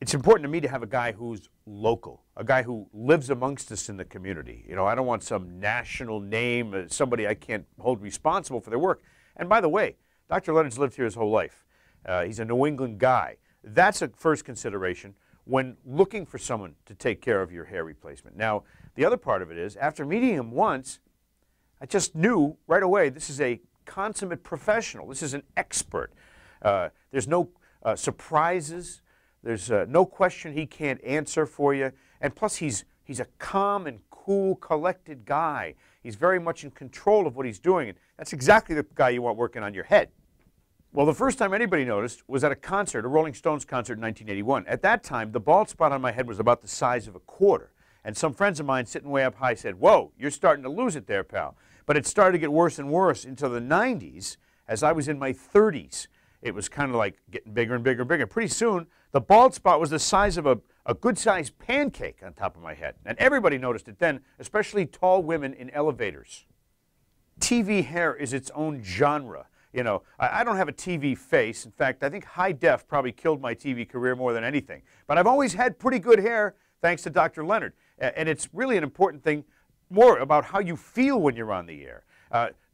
It's important to me to have a guy who's local, a guy who lives amongst us in the community. You know, I don't want some national name, somebody I can't hold responsible for their work. And by the way, Dr. Leonard's lived here his whole life. He's a New England guy. That's a first consideration when looking for someone to take care of your hair replacement. Now, the other part of it is, after meeting him once, I just knew right away this is a consummate professional. This is an expert. There's no surprises. There's no question he can't answer for you. And plus, he's a calm and cool, collected guy. He's very much in control of what he's doing. And that's exactly the guy you want working on your head. Well, the first time anybody noticed was at a concert, a Rolling Stones concert in 1981. At that time, the bald spot on my head was about the size of a quarter. And some friends of mine sitting way up high said, "Whoa, you're starting to lose it there, pal." But it started to get worse and worse into the 90s. As I was in my 30s, it was kind of like getting bigger and bigger and bigger. Pretty soon, the bald spot was the size of a good-sized pancake on top of my head. And everybody noticed it then, especially tall women in elevators. TV hair is its own genre. You know, I don't have a TV face. In fact, I think high def probably killed my TV career more than anything. But I've always had pretty good hair, thanks to Dr. Leonard. And it's really an important thing, more about how you feel when you're on the air.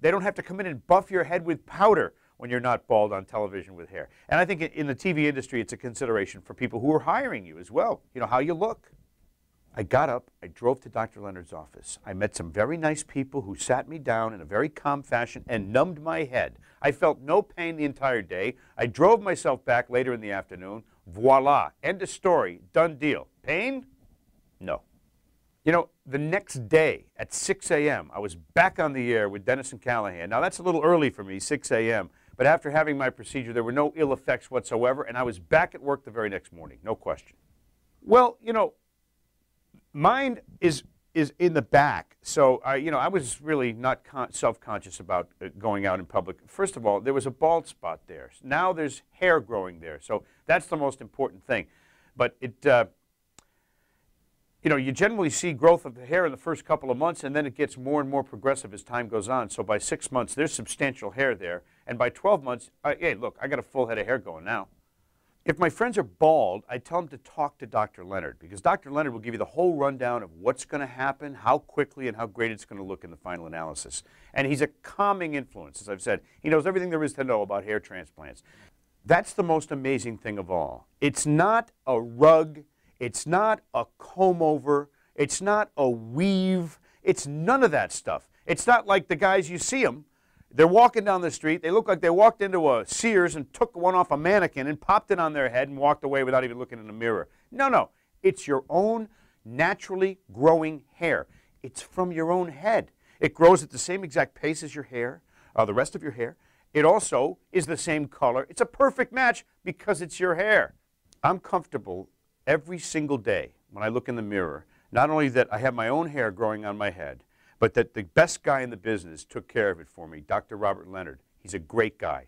They don't have to come in and buff your head with powder when you're not bald on television with hair. And I think in the TV industry, it's a consideration for people who are hiring you as well, you know, how you look. I got up, I drove to Dr. Leonard's office. I met some very nice people who sat me down in a very calm fashion and numbed my head. I felt no pain the entire day. I drove myself back later in the afternoon. Voila, end of story, done deal. Pain? No. You know, the next day at 6 a.m., I was back on the air with Dennis and Callahan. Now, that's a little early for me, 6 a.m., but after having my procedure, there were no ill effects whatsoever, and I was back at work the very next morning, no question. Well, you know, mine is in the back, so I was really not self-conscious about going out in public. First of all, there was a bald spot there. Now there's hair growing there, so that's the most important thing. But you know, you generally see growth of the hair in the first couple of months, and then it gets more and more progressive as time goes on. So by 6 months, there's substantial hair there, and by 12 months, hey, look, I got a full head of hair going now. If my friends are bald, I tell them to talk to Dr. Leonard, because Dr. Leonard will give you the whole rundown of what's going to happen, how quickly, and how great it's going to look in the final analysis. And he's a calming influence, as I've said. He knows everything there is to know about hair transplants. That's the most amazing thing of all. It's not a rug. It's not a comb over. It's not a weave. It's none of that stuff. It's not like the guys, you see them. They're walking down the street. They look like they walked into a Sears and took one off a mannequin and popped it on their head and walked away without even looking in the mirror. No, no. It's your own naturally growing hair. It's from your own head. It grows at the same exact pace as your hair, the rest of your hair. It also is the same color. It's a perfect match because it's your hair. I'm comfortable every single day when I look in the mirror, not only that I have my own hair growing on my head, but that the best guy in the business took care of it for me, Dr. Robert Leonard. He's a great guy.